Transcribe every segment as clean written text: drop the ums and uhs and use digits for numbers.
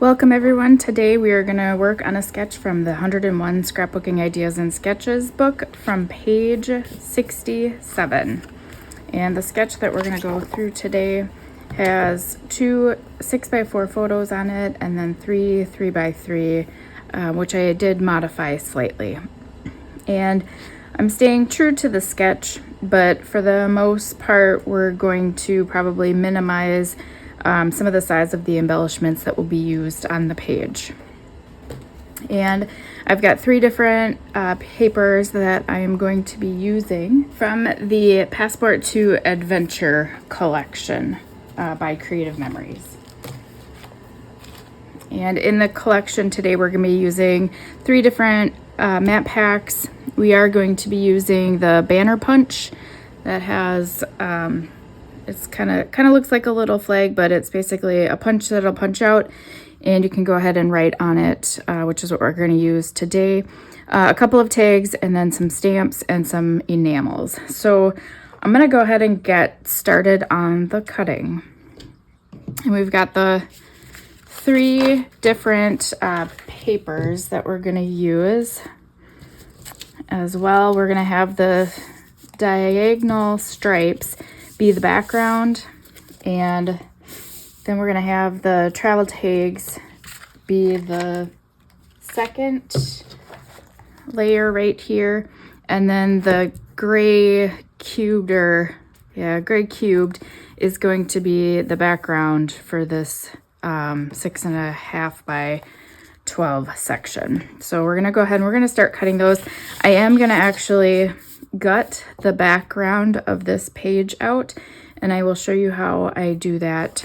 Welcome everyone. Today we are going to work on a sketch from the 101 Scrapbooking Ideas and Sketches book from page 67. And the sketch that we're going to go through today has two 6x4 photos on it and then three 3x3, which I did modify slightly. And I'm staying true to the sketch, but for the most part we're going to probably minimize some of the size of the embellishments that will be used on the page. And I've got three different papers that I am going to be using from the Passport to Adventure collection by Creative Memories. And in the collection today we're going to be using three different matte packs. We are going to be using the banner punch that has it's kind of looks like a little flag, but it's basically a punch that'll punch out, and you can go ahead and write on it, which is what we're going to use today. A couple of tags and then some stamps and some enamels. So I'm going to go ahead and get started on the cutting. And we've got the three different papers that we're going to use as well. We're going to have the diagonal stripes be the background, and then we're going to have the travel tags be the second layer right here, and then the gray cubed is going to be the background for this 6.5 by 12 section. So we're going to go ahead and we're going to start cutting those. I am going to actually gut the background of this page out, and I will show you how I do that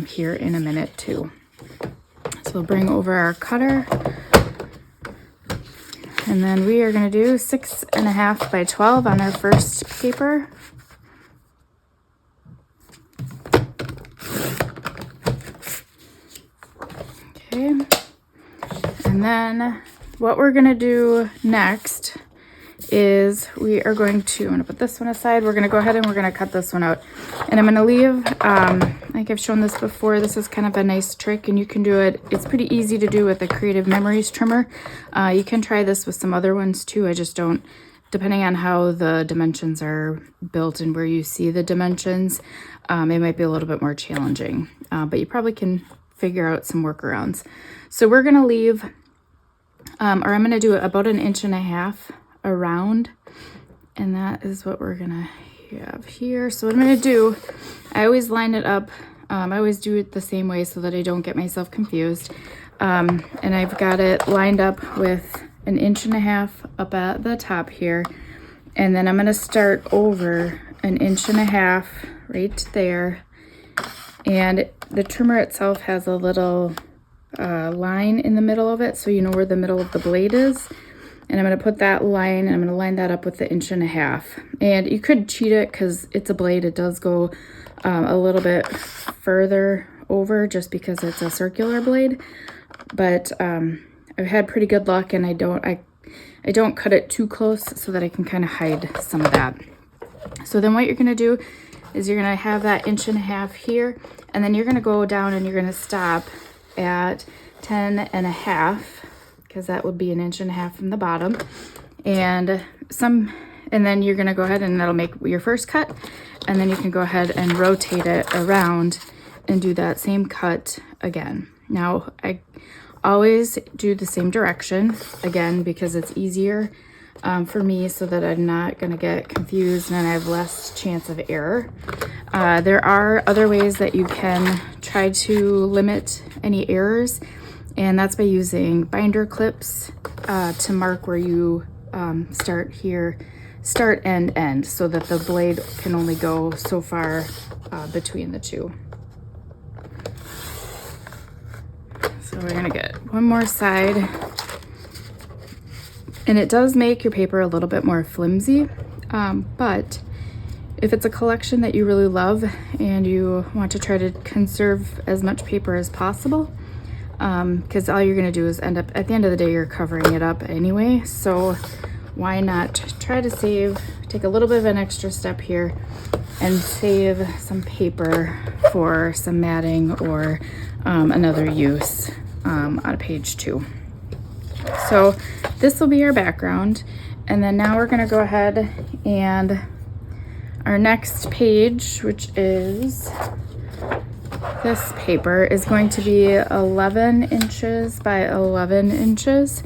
here in a minute too. So we'll bring over our cutter, and then we are going to do 6.5 by 12 on our first paper. Okay, and then what we're going to do next is we are going to, I'm going to put this one aside. We're going to go ahead and we're going to cut this one out, and I'm going to leave, like I've shown this before, this is kind of a nice trick, and you can do it, it's pretty easy to do with the Creative Memories trimmer. You can try this with some other ones too. I just don't, depending on how the dimensions are built and where you see the dimensions, it might be a little bit more challenging, but you probably can figure out some workarounds. So we're going to leave, or I'm going to do about 1.5 inches around, and that is what we're gonna have here. So what I'm gonna do, I always line it up, I always do it the same way so that I don't get myself confused, and I've got it lined up with 1.5 inches up at the top here, and then I'm gonna start over 1.5 inches right there, and the trimmer itself has a little line in the middle of it, so you know where the middle of the blade is. And I'm going to put that line, and I'm going to line that up with the 1.5 inches. And you could cheat it because it's a blade. It does go a little bit further over just because it's a circular blade. But I've had pretty good luck, and I don't cut it too close so that I can kind of hide some of that. So then what you're going to do is you're going to have that 1.5 inches here, and then you're going to go down and you're going to stop at 10.5, because that would be 1.5 inches from the bottom, and then you're going to go ahead and that'll make your first cut, and then you can go ahead and rotate it around and do that same cut again. Now I always do the same direction again because it's easier for me, so that I'm not going to get confused and I have less chance of error. There are other ways that you can try to limit any errors, and that's by using binder clips to mark where you start here, start and end, so that the blade can only go so far between the two. So we're gonna get one more side, and it does make your paper a little bit more flimsy, but if it's a collection that you really love and you want to try to conserve as much paper as possible, because all you're going to do is end up, at the end of the day, you're covering it up anyway. So why not try to take a little bit of an extra step here and save some paper for some matting or another use on page 2. So this will be our background. And then now we're gonna go ahead and our next page, which is this paper, is going to be 11 inches by 11 inches.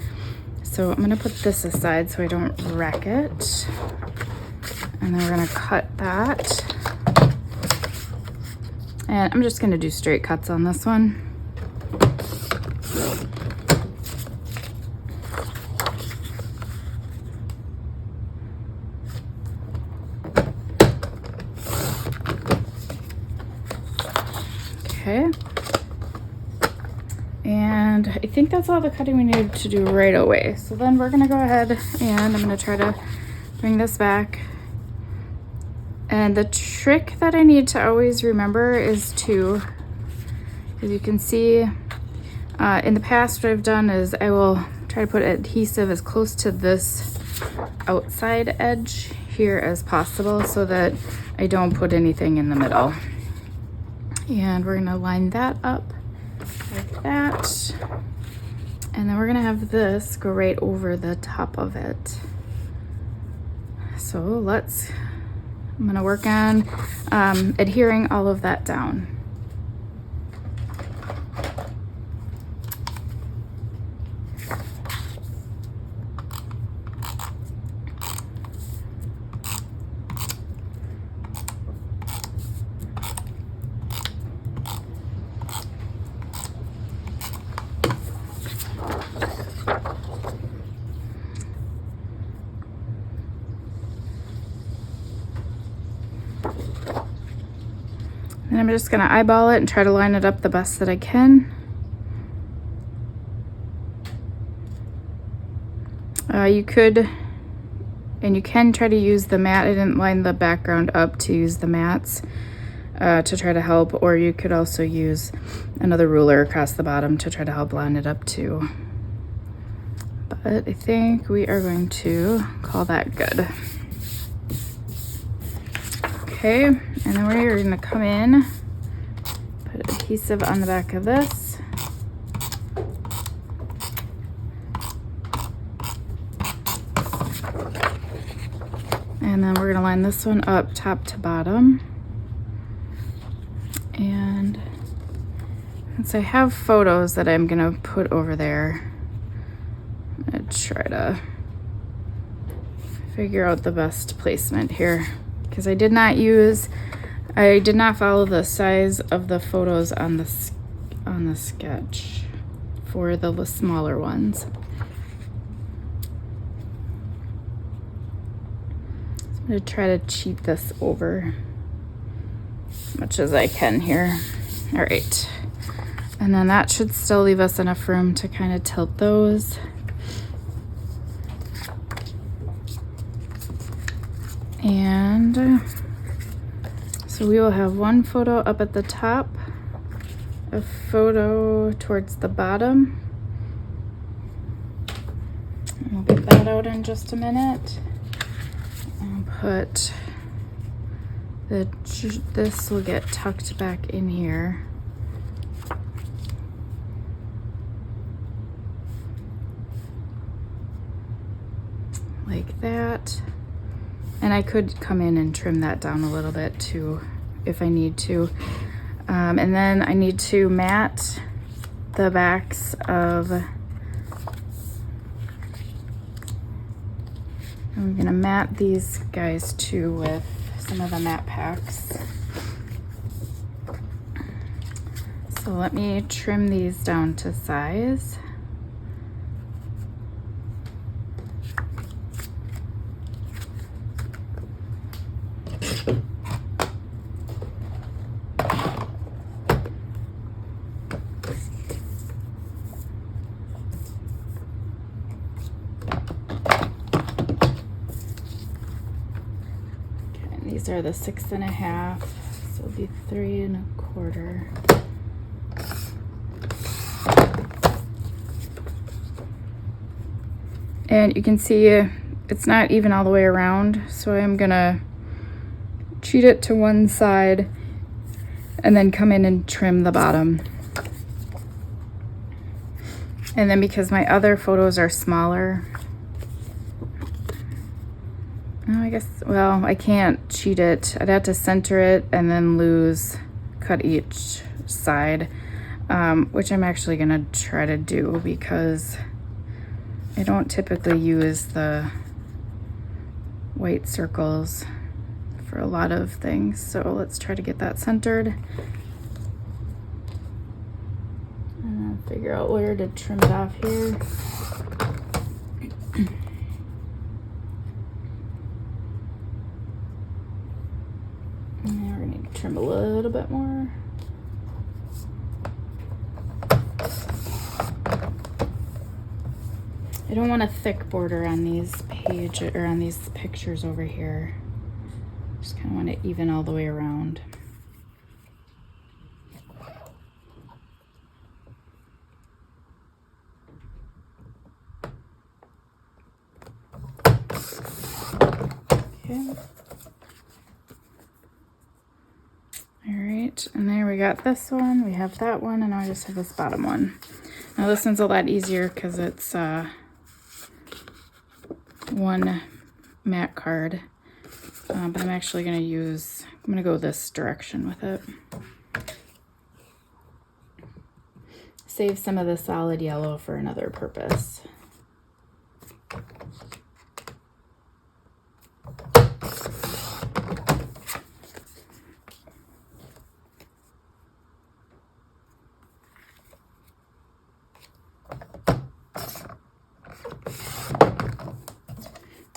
So I'm gonna put this aside so I don't wreck it. And then we're gonna cut that. And I'm just gonna do straight cuts on this one. Okay. And I think that's all the cutting we need to do right away. So then we're gonna go ahead and I'm gonna try to bring this back. And the trick that I need to always remember is to, as you can see, in the past what I've done is I will try to put adhesive as close to this outside edge here as possible so that I don't put anything in the middle. And we're gonna line that up like that. And then we're gonna have this go right over the top of it. So I'm gonna work on adhering all of that down. And I'm just gonna eyeball it and try to line it up the best that I can. You could, and you can try to use the mat. I didn't line the background up to use the mats to try to help, or you could also use another ruler across the bottom to try to help line it up too. But I think we are going to call that good. Okay, and then we're gonna come in, put adhesive on the back of this. And then we're gonna line this one up top to bottom. And since I have photos that I'm gonna put over there, I'm gonna try to figure out the best placement here. Because I did not follow the size of the photos on the sketch for the smaller ones. So I'm gonna try to cheat this over as much as I can here. All right, and then that should still leave us enough room to kind of tilt those. And so we will have one photo up at the top, a photo towards the bottom. And we'll get that out in just a minute. I'll put this will get tucked back in here. Like that. And I could come in and trim that down a little bit too, if I need to. And then I need to mat the backs of, I'm gonna mat these guys too with some of the matte packs. So let me trim these down to size. These are the 6.5, so it'll be 3 1/4. And you can see it's not even all the way around, so I'm gonna cheat it to one side and then come in and trim the bottom. And then because my other photos are smaller, oh, I guess, well, I can't cheat it. I'd have to center it and then cut each side, which I'm actually gonna try to do because I don't typically use the white circles for a lot of things. So let's try to get that centered. And then figure out where to trim it off here. And we're gonna need to trim a little bit more. I don't want a thick border on these pictures over here. Just kind of want it even all the way around. Okay. All right, and there we got this one, we have that one, and now I just have this bottom one. Now this one's a lot easier because it's one matte card, but I'm actually I'm gonna go this direction with it. Save some of the solid yellow for another purpose.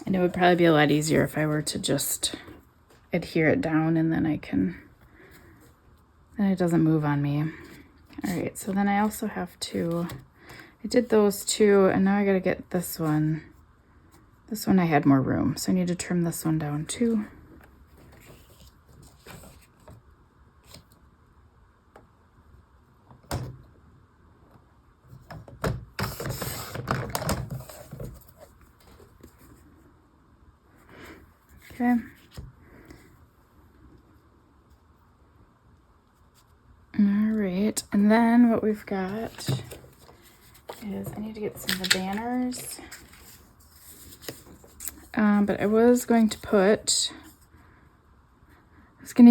And it would probably be a lot easier if I were to just adhere it down, and then then it doesn't move on me. All right, so then I also have I did those two, and now I gotta get this one. This one I had more room, so I need to trim this one down too. Okay. All right, and then what we've got is I need to get some of the banners. But I was going to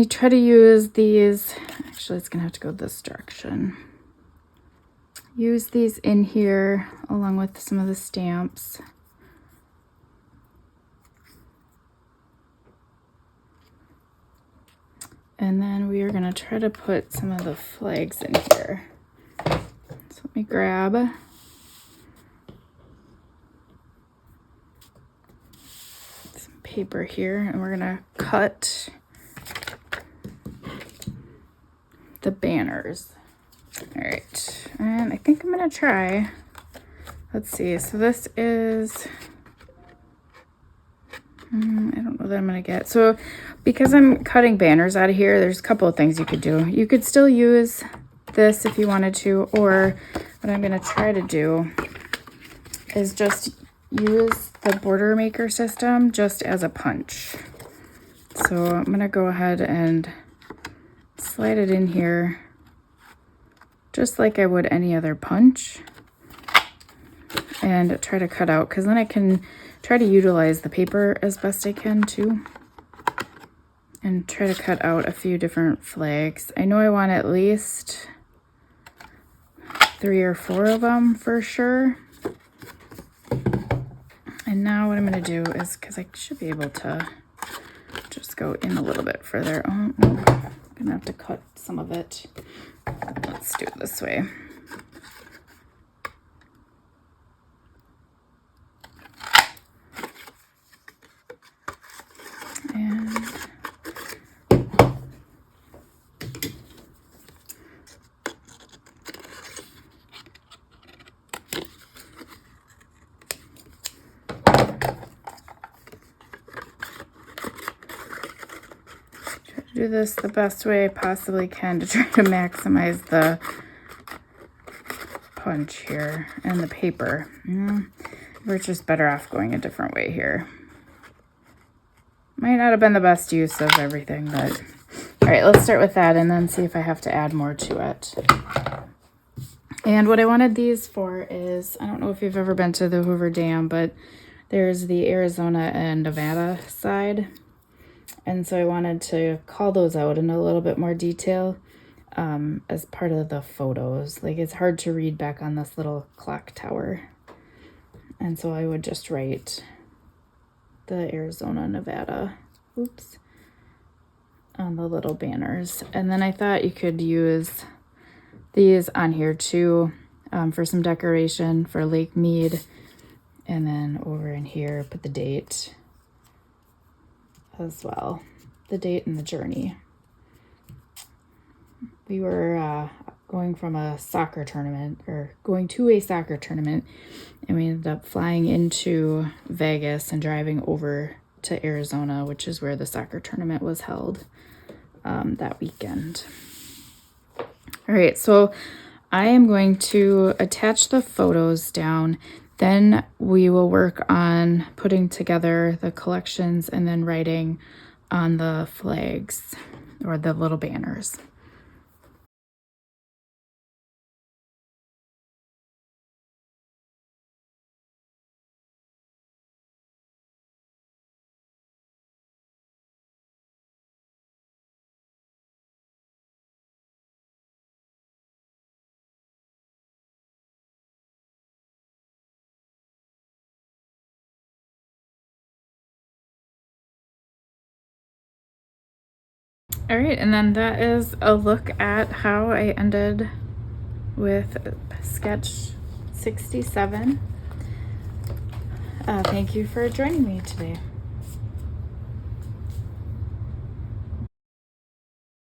try to use these. Actually, it's gonna have to go this direction. Use these in here along with some of the stamps. And then we are gonna try to put some of the flags in here. So let me grab some paper here, and we're gonna cut the banners. All right, and I think I'm gonna try, let's see, so this is, I don't know that I'm gonna get, so because I'm cutting banners out of here, there's a couple of things you could do. You could still use this if you wanted to, or what I'm gonna try to do is just use the border maker system just as a punch. So I'm gonna go ahead and slide it in here just like I would any other punch, and try to cut out, because then I can try to utilize the paper as best I can too, and try to cut out a few different flags. I know I want at least 3 or 4 of them for sure. And now what I'm gonna do is, because I should be able to just go in a little bit further. Oh, no, I'm gonna have to cut some of it. Let's do it this way. And do this the best way I possibly can to try to maximize the punch here and the paper. We're just better off going a different way here. Might not have been the best use of everything, but all right, let's start with that and then see if I have to add more to it. And what I wanted these for is, I don't know if you've ever been to the Hoover Dam, but there's the Arizona and Nevada side. And so I wanted to call those out in a little bit more detail as part of the photos. Like, it's hard to read back on this little clock tower. And so I would just write the Arizona, Nevada, oops, on the little banners. And then I thought you could use these on here too for some decoration for Lake Mead. And then over in here, put the date as well, the date and the journey. We were going to a soccer tournament, and we ended up flying into Vegas and driving over to Arizona, which is where the soccer tournament was held that weekend. All right, so I am going to attach the photos down. Then we will work on putting together the collections and then writing on the flags or the little banners. All right, and then that is a look at how I ended with sketch 67. Thank you for joining me today.